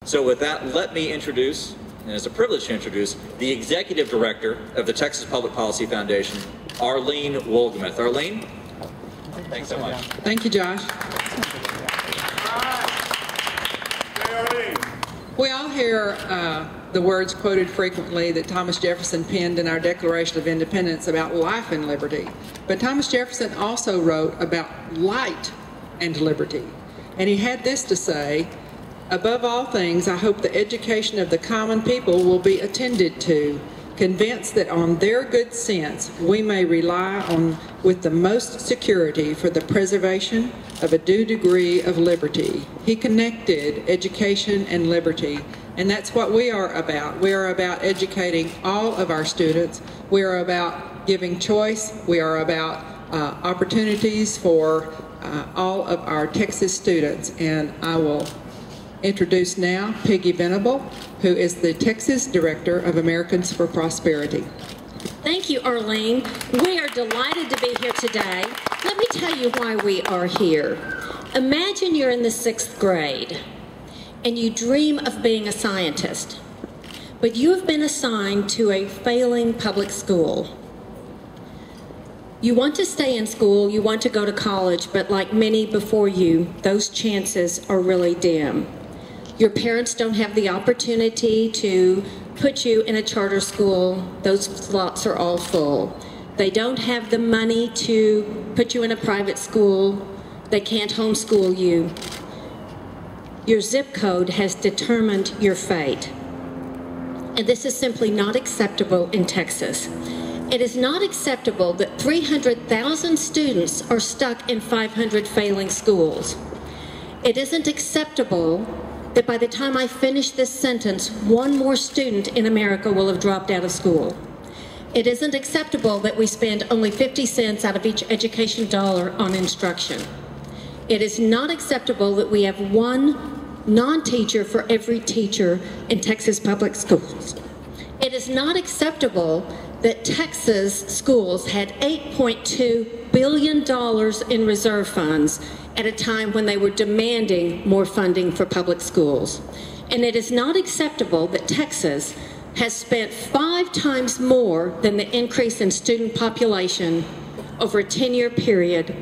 So with that, let me introduce, and it's a privilege to introduce, the Executive Director of the Texas Public Policy Foundation, Arlene Wolgemuth. Arlene? Thanks so much. Thank you, Josh. We all hear the words quoted frequently that Thomas Jefferson penned in our Declaration of Independence about life and liberty. But Thomas Jefferson also wrote about light and liberty. And he had this to say: above all things, I hope the education of the common people will be attended to, convinced that on their good sense we may rely on with the most security for the preservation of a due degree of liberty. He connected education and liberty, and that's what we are about. We are about educating all of our students. We are about giving choice. We are about opportunities for all of our Texas students. And I will introduce now Peggy Venable, who is the Texas Director of Americans for Prosperity. Thank you, Arlene. We are delighted to be here today. Let me tell you why we are here. Imagine you're in the 6th grade and you dream of being a scientist, but you have been assigned to a failing public school. You want to stay in school, you want to go to college, but like many before you, those chances are really dim. Your parents don't have the opportunity to put you in a charter school. Those slots are all full. They don't have the money to put you in a private school. They can't homeschool you. Your zip code has determined your fate. And this is simply not acceptable in Texas. It is not acceptable that 300,000 students are stuck in 500 failing schools. It isn't acceptable that by the time I finish this sentence, one more student in America will have dropped out of school. It isn't acceptable that we spend only 50 cents out of each education dollar on instruction. It is not acceptable that we have one non-teacher for every teacher in Texas public schools. It is not acceptable that Texas schools had $8.2 billion in reserve funds at a time when they were demanding more funding for public schools. And it is not acceptable that Texas has spent 5 times more than the increase in student population over a 10-year period,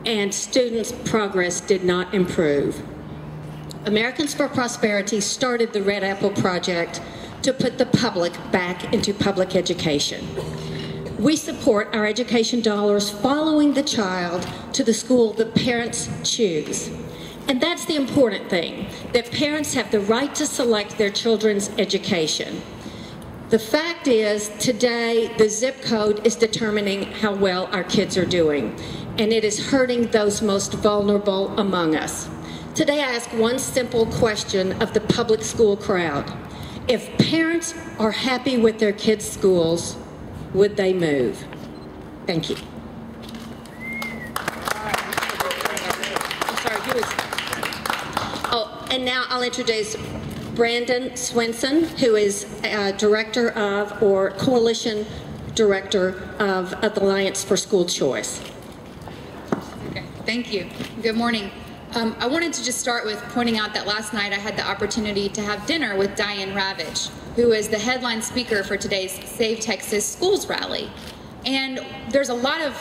and students' progress did not improve. Americans for Prosperity started the Red Apple Project to put the public back into public education. We support our education dollars following the child to the school the parents choose. And that's the important thing, that parents have the right to select their children's education. The fact is, today, the zip code is determining how well our kids are doing, and it is hurting those most vulnerable among us. Today, I ask one simple question of the public school crowd. If parents are happy with their kids' schools, would they move? Thank you. I'm sorry, who is? Oh, and now I'll introduce Brandon Swenson, who is Director of, or Coalition Director of the Alliance for School Choice. Okay, thank you. Good morning. I wanted to just start with pointing out that last night I had the opportunity to have dinner with Diane Ravitch, who is the headline speaker for today's Save Texas Schools rally. And there's a lot of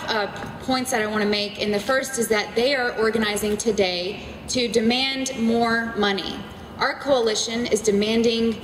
points that I want to make, and the first is that they are organizing today to demand more money. Our coalition is demanding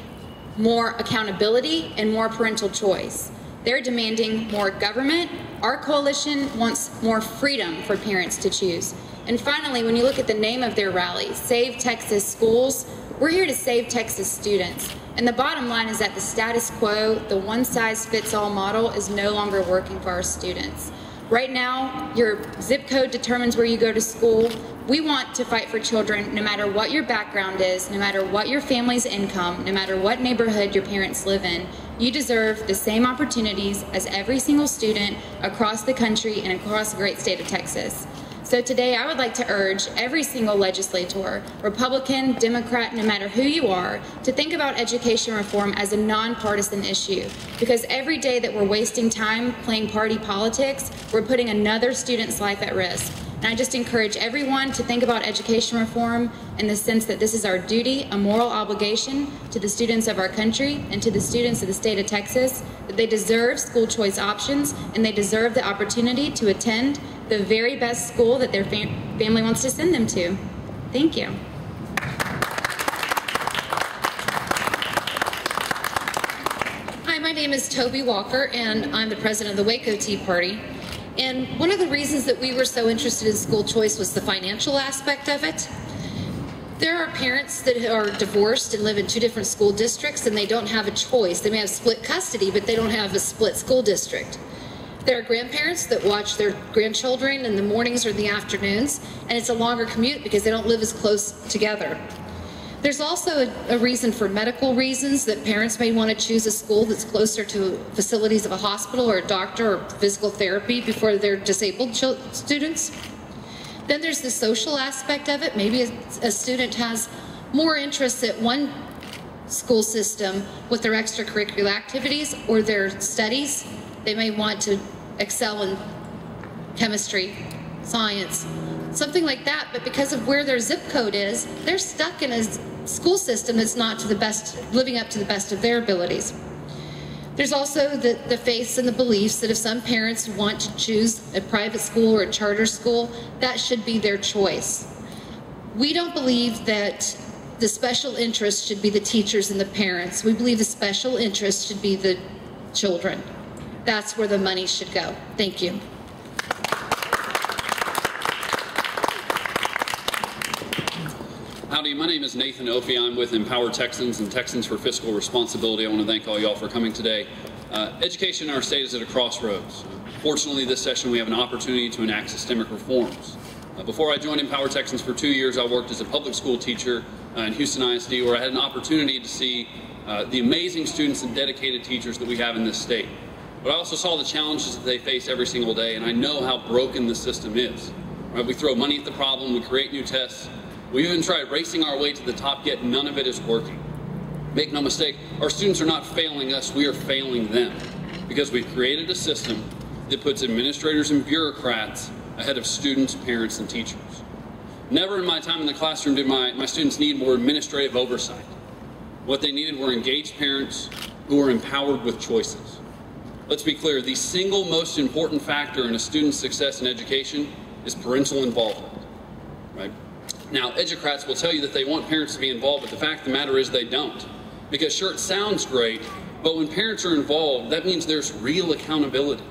more accountability and more parental choice. They're demanding more government. Our coalition wants more freedom for parents to choose. And finally, when you look at the name of their rally, Save Texas Schools, we're here to save Texas students. And the bottom line is that the status quo, the one-size-fits-all model, is no longer working for our students. Right now, your zip code determines where you go to school. We want to fight for children no matter what your background is, no matter what your family's income, no matter what neighborhood your parents live in. You deserve the same opportunities as every single student across the country and across the great state of Texas. So today I would like to urge every single legislator, Republican, Democrat, no matter who you are, to think about education reform as a nonpartisan issue. Because every day that we're wasting time playing party politics, we're putting another student's life at risk. And I just encourage everyone to think about education reform in the sense that this is our duty, a moral obligation to the students of our country and to the students of the state of Texas, that they deserve school choice options and they deserve the opportunity to attend the very best school that their family wants to send them to. Thank you. Hi, my name is Toby Walker, and I'm the president of the Waco Tea Party. And one of the reasons that we were so interested in school choice was the financial aspect of it. There are parents that are divorced and live in 2 different school districts, and they don't have a choice. They may have split custody, but they don't have a split school district. There are grandparents that watch their grandchildren in the mornings or in the afternoons, and it's a longer commute because they don't live as close together. There's also a reason for medical reasons that parents may want to choose a school that's closer to facilities of a hospital or a doctor or physical therapy before they're disabled students. Then there's the social aspect of it. Maybe a student has more interests at one school system with their extracurricular activities or their studies. They may want to excel in chemistry, science, something like that, but because of where their zip code is, they're stuck in a school system that's not to the best, living up to the best of their abilities. There's also the faiths and the beliefs that if some parents want to choose a private school or a charter school, that should be their choice. We don't believe that the special interest should be the teachers and the parents. We believe the special interest should be the children. That's where the money should go. Thank you. Howdy, my name is Nathan Opie. I'm with Empower Texans and Texans for Fiscal Responsibility. I want to thank all y'all for coming today. Education in our state is at a crossroads. Fortunately, this session we have an opportunity to enact systemic reforms. Before I joined Empower Texans for 2 years, I worked as a public school teacher in Houston ISD, where I had an opportunity to see the amazing students and dedicated teachers that we have in this state. But I also saw the challenges that they face every single day, and I know how broken the system is. Right? We throw money at the problem, we create new tests, we even tried racing our way to the top, yet none of it is working. Make no mistake, our students are not failing us, we are failing them. Because we've created a system that puts administrators and bureaucrats ahead of students, parents, and teachers. Never in my time in the classroom did my students need more administrative oversight. What they needed were engaged parents who were empowered with choices. Let's be clear, the single most important factor in a student's success in education is parental involvement, right? Now, educrats will tell you that they want parents to be involved, but the fact of the matter is they don't. Because sure, it sounds great, but when parents are involved, that means there's real accountability.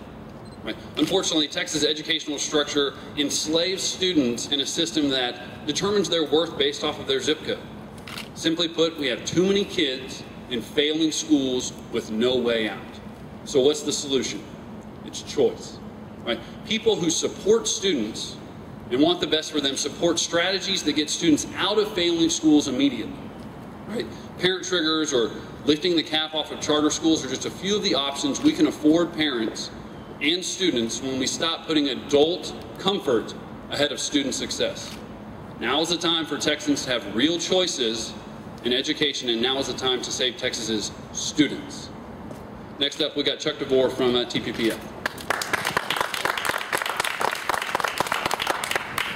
Right? Unfortunately, Texas' educational structure enslaves students in a system that determines their worth based off of their zip code. Simply put, we have too many kids in failing schools with no way out. So what's the solution? It's choice. Right? People who support students and want the best for them support strategies that get students out of failing schools immediately. Right? Parent triggers or lifting the cap off of charter schools are just a few of the options we can afford parents and students when we stop putting adult comfort ahead of student success. Now is the time for Texans to have real choices in education, and now is the time to save Texas's students. Next up, we got Chuck DeVore from TPPF.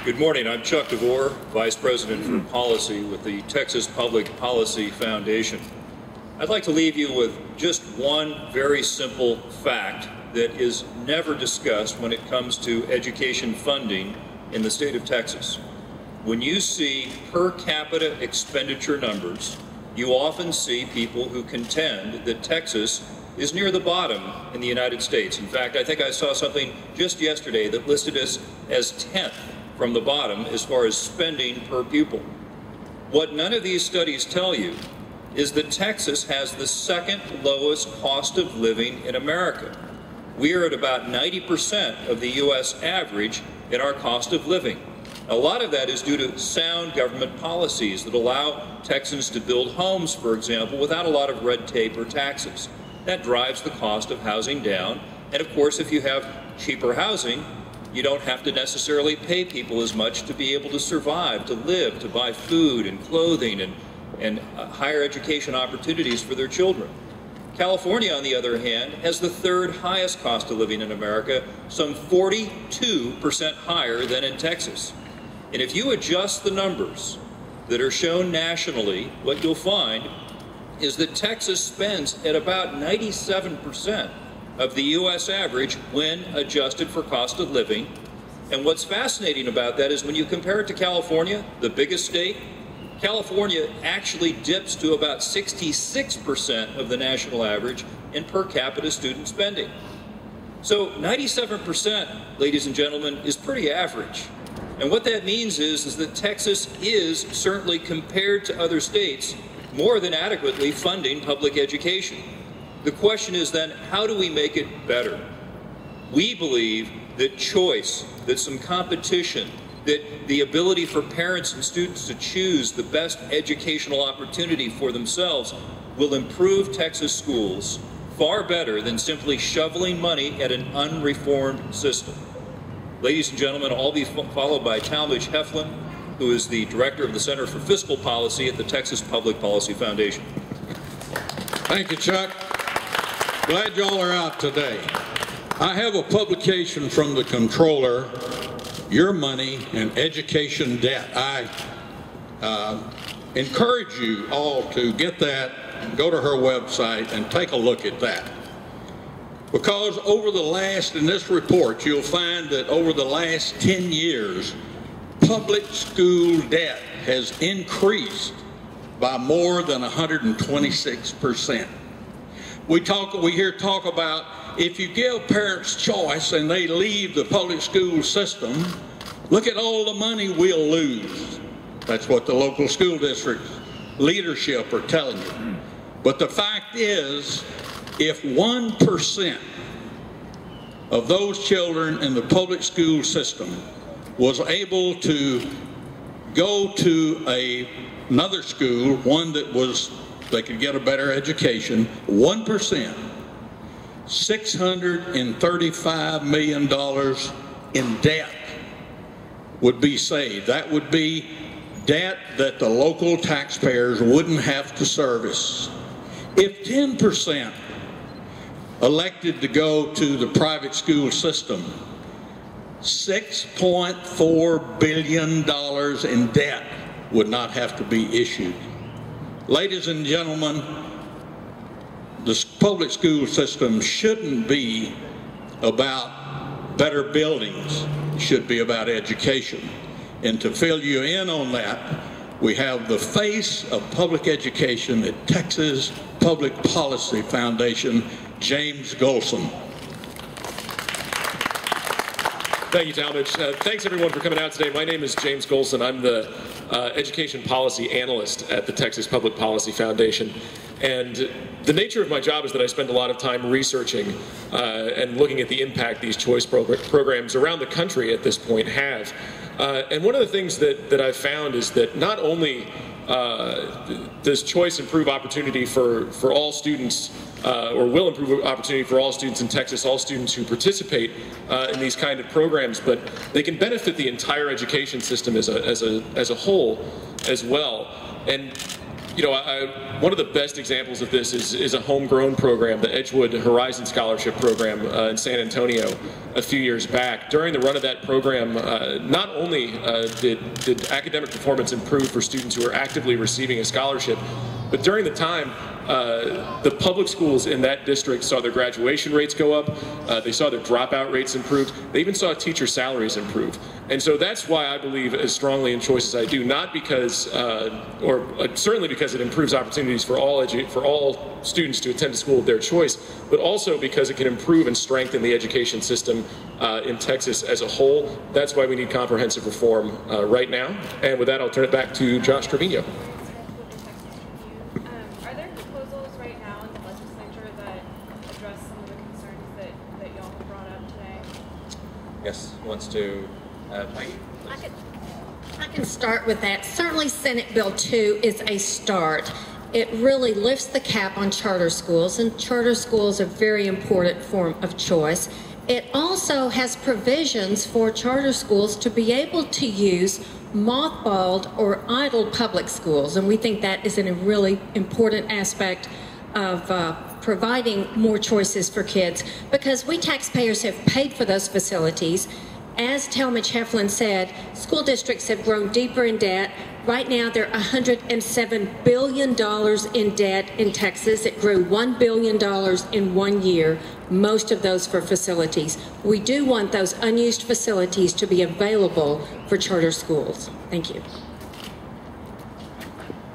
Good morning. I'm Chuck DeVore, Vice President for Policy with the Texas Public Policy Foundation. I'd like to leave you with just one very simple fact that is never discussed when it comes to education funding in the state of Texas. When you see per capita expenditure numbers, you often see people who contend that Texas is near the bottom in the United States. In fact, I think I saw something just yesterday that listed us as 10th from the bottom as far as spending per pupil. What none of these studies tell you is that Texas has the second lowest cost of living in America. We are at about 90% of the U.S. average in our cost of living. A lot of that is due to sound government policies that allow Texans to build homes, for example, without a lot of red tape or taxes. That drives the cost of housing down. And of course, if you have cheaper housing, you don't have to necessarily pay people as much to be able to survive, to live, to buy food and clothing and higher education opportunities for their children. California, on the other hand, has the third highest cost of living in America, some 42% higher than in Texas. And if you adjust the numbers that are shown nationally, what you'll find is that Texas spends at about 97% of the U.S. average when adjusted for cost of living. And what's fascinating about that is when you compare it to California, the biggest state, California actually dips to about 66% of the national average in per capita student spending. So 97%, ladies and gentlemen, is pretty average. And what that means is that Texas is, certainly compared to other states, more than adequately funding public education. The question is then, how do we make it better? We believe that choice, that some competition, that the ability for parents and students to choose the best educational opportunity for themselves will improve Texas schools far better than simply shoveling money at an unreformed system. Ladies and gentlemen, I'll be followed by Talmadge Heflin, who is the director of the Center for Fiscal Policy at the Texas Public Policy Foundation. Thank you, Chuck. Glad y'all are out today. I have a publication from the Comptroller, Your Money and Education Debt. I encourage you all to get that, go to her website and take a look at that. Because over the last, in this report, you'll find that over the last 10 years, public school debt has increased by more than 126%. We hear talk about if you give parents choice and they leave the public school system, look at all the money we'll lose. That's what the local school district leadership are telling you. But the fact is, if 1% of those children in the public school system was able to go to another school, one that they could get a better education, 1%, $635 million in debt would be saved. That would be debt that the local taxpayers wouldn't have to service. If 10% elected to go to the private school system, $6.4 billion in debt would not have to be issued. Ladies and gentlemen, the public school system shouldn't be about better buildings. It should be about education. And to fill you in on that, we have the face of public education at Texas Public Policy Foundation, James Golson. Thank you, Talmadge. Thanks, everyone, for coming out today. My name is James Golson. I'm the Education Policy Analyst at the Texas Public Policy Foundation. And the nature of my job is that I spend a lot of time researching and looking at the impact these choice programs around the country at this point have. And one of the things that I've found is that not only does choice improve opportunity for all students, or will improve opportunity for all students in Texas, all students who participate in these kind of programs, but they can benefit the entire education system as a whole as well. And you know, one of the best examples of this is a homegrown program, the Edgewood Horizon Scholarship Program in San Antonio a few years back. During the run of that program, not only did academic performance improve for students who are actively receiving a scholarship, but during the time, the public schools in that district saw their graduation rates go up, they saw their dropout rates improve, they even saw teacher salaries improve. And so that's why I believe as strongly in choice as I do, not because, or certainly because it improves opportunities for all students to attend a school of their choice, but also because it can improve and strengthen the education system in Texas as a whole. That's why we need comprehensive reform right now. And with that, I'll turn it back to Josh Trevino. Yes, wants to, Peggy? I can start with that. Certainly Senate Bill 2 is a start. It really lifts the cap on charter schools, and charter schools are a very important form of choice. It also has provisions for charter schools to be able to use mothballed or idle public schools, and we think that is a really important aspect of providing more choices for kids because we taxpayers have paid for those facilities. As Talmadge Heflin said, school districts have grown deeper in debt. Right now, they're $107 billion in debt in Texas. It grew $1 billion in 1 year, most of those for facilities. We do want those unused facilities to be available for charter schools. Thank you.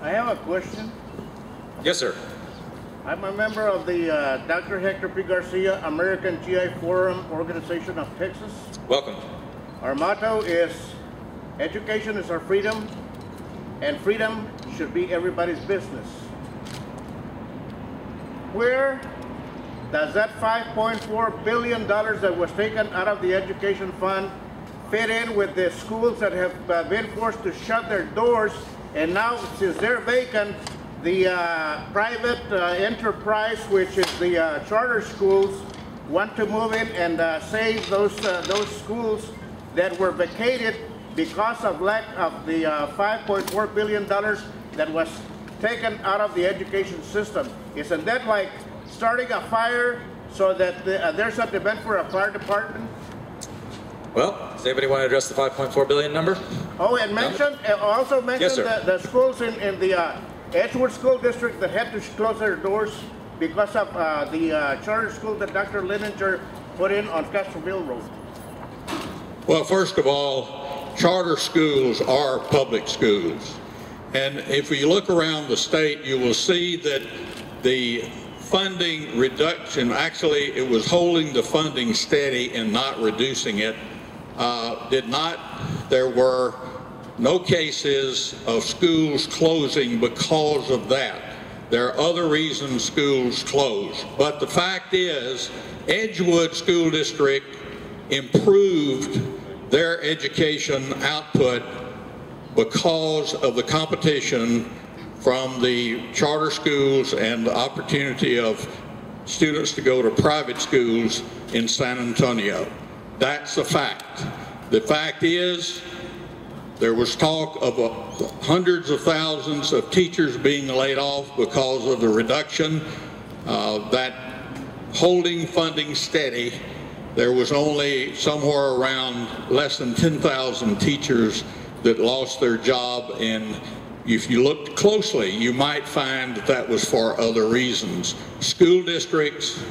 I have a question. Yes, sir. I'm a member of the Dr. Hector P. Garcia American GI Forum Organization of Texas. Welcome. Our motto is, education is our freedom, and freedom should be everybody's business. Where does that $5.4 billion that was taken out of the education fund fit in with the schools that have been forced to shut their doors, and now since they're vacant, the private enterprise, which is the charter schools, want to move in and save those schools that were vacated because of lack of the $5.4 billion that was taken out of the education system. Isn't that like starting a fire so that there's a demand for a fire department? Well, does anybody want to address the $5.4 billion number? Oh, and also mention Yes, the schools in the Edgewood School District that had to close their doors because of the charter school that Dr. Lininger put in on Castroville Road. Well, first of all, charter schools are public schools. And if you look around the state, you will see that the funding reduction, actually it was holding the funding steady and not reducing it, there were no cases of schools closing because of that. There are other reasons schools close. But the fact is, Edgewood School District improved their education output because of the competition from the charter schools and the opportunity of students to go to private schools in San Antonio. That's a fact. The fact is, there was talk of hundreds of thousands of teachers being laid off because of the reduction. That holding funding steady, there was only somewhere around less than 10,000 teachers that lost their job, and if you looked closely, you might find that that was for other reasons. School districts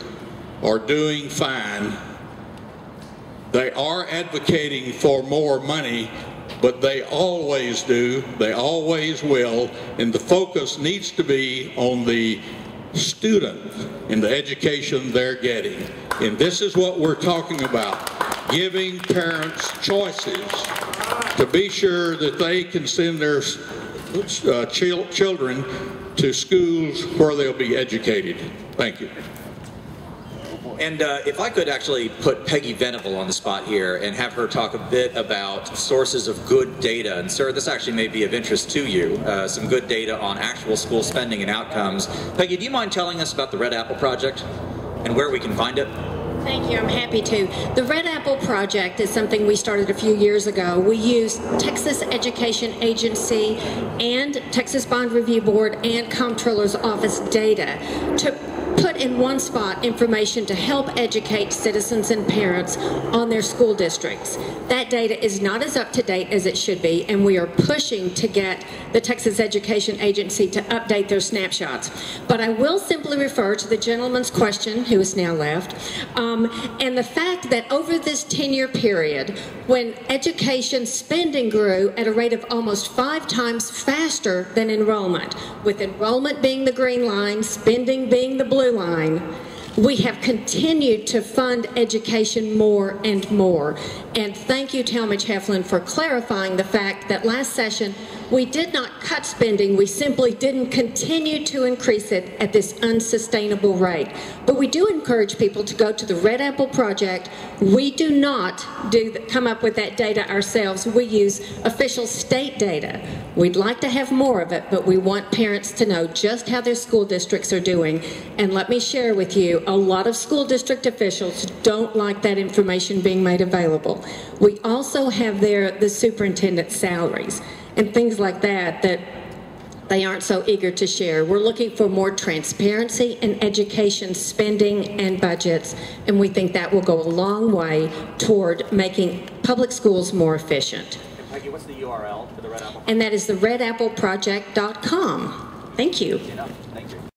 are doing fine. They are advocating for more money, but they always do, they always will, and the focus needs to be on the student and the education they're getting. And this is what we're talking about, giving parents choices to be sure that they can send their children to schools where they'll be educated. Thank you. And if I could actually put Peggy Venable on the spot here and have her talk a bit about sources of good data. And sir, this actually may be of interest to you, some good data on actual school spending and outcomes. Peggy, do you mind telling us about the Red Apple Project and where we can find it? Thank you, I'm happy to. The Red Apple Project is something we started a few years ago. We used Texas Education Agency and Texas Bond Review Board and Comptroller's Office data to put in one spot information to help educate citizens and parents on their school districts. That data is not as up to date as it should be, and we are pushing to get the Texas Education Agency to update their snapshots. But I will simply refer to the gentleman's question, who is now left, and the fact that over this 10-year period, when education spending grew at a rate of almost 5 times faster than enrollment, with enrollment being the green line, spending being the blue line, we have continued to fund education more and more. And thank you, Talmadge Heflin, for clarifying the fact that last session we did not cut spending, we simply didn't continue to increase it at this unsustainable rate. But we do encourage people to go to the Red Apple Project. We do not come up with that data ourselves. We use official state data. We'd like to have more of it, but we want parents to know just how their school districts are doing. And let me share with you, a lot of school district officials don't like that information being made available. We also have there the superintendent's salaries and things like that they aren't so eager to share. We're looking for more transparency in education spending and budgets, and we think that will go a long way toward making public schools more efficient. And Peggy, what's the URL for the Red Apple? And that is the redappleproject.com. Thank you. Thank you.